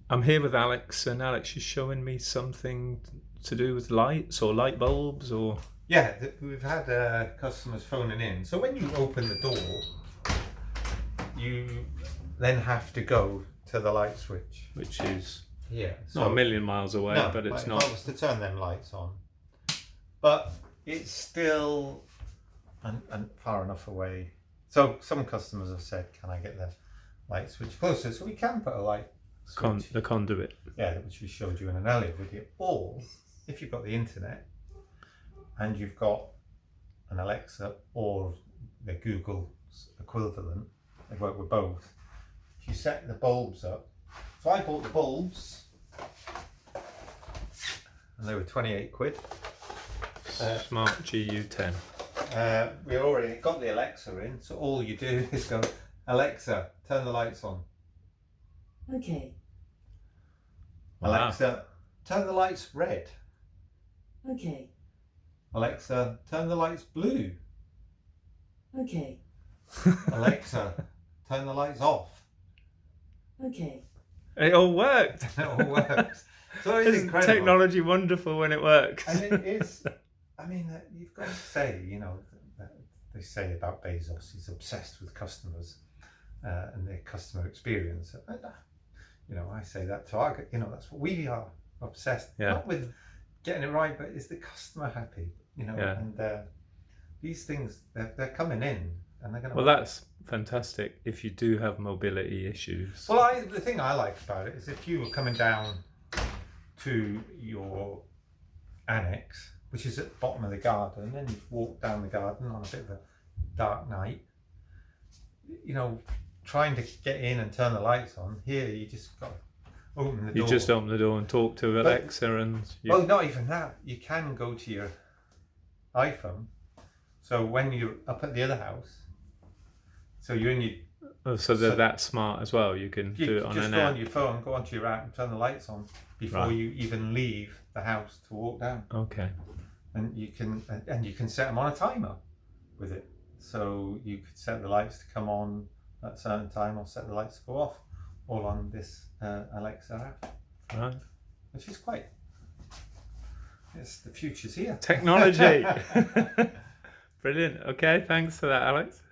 I'm here with Alex, and Alex is showing me something to do with lights or light bulbs or... Yeah, we've had customers phoning in. So when you open the door, you then have to go to the light switch. Which is So, not a million miles away, no, but it's if not... I was to turn them lights on. But it's still and far enough away. So some customers have said, can I get the light switch closer? So we can put a light switch. the conduit. Yeah, which we showed you in an earlier video. Or if you've got the internet and you've got an Alexa or the Google equivalent, they work with both. If you set the bulbs up, so I bought the bulbs and they were 28 quid. Smart GU10. We already got the Alexa in, so all you do is go, Alexa, turn the lights on. Okay. Wow. Alexa, turn the lights red. Okay. Alexa, turn the lights blue. Okay. Alexa, turn the lights off. Okay. It all worked. It all works. So it's Isn't incredible. technology wonderful when it works? And it is, I mean, you've got to say, they say about Bezos, he's obsessed with customers and their customer experience. I say that to our, that's what we are, obsessed, Yeah. not with getting it right, but is the customer happy, Yeah. and these things, they're coming in and they're going to... Well, that's fantastic if you do have mobility issues. Well, the thing I like about it is if you were coming down to your Annexe, which is at the bottom of the garden, and you've walked down the garden on a bit of a dark night, trying to get in and turn the lights on, here you just got to open the door. You just open the door and talk to Alexa and... Well, not even that. You can go to your iPhone. So when you're up at the other house, so you're in your... Oh, so they're that smart as well. You can do it on just an go app. on your phone, go onto your app and turn the lights on before Right. you even leave the house to walk down. Okay. And you can set them on a timer with it. So you could set the lights to come on at a certain time or set the lights to go off, all on this Alexa app. Right. Which is quite... the future's here. Technology. Brilliant. Okay, thanks for that, Alex.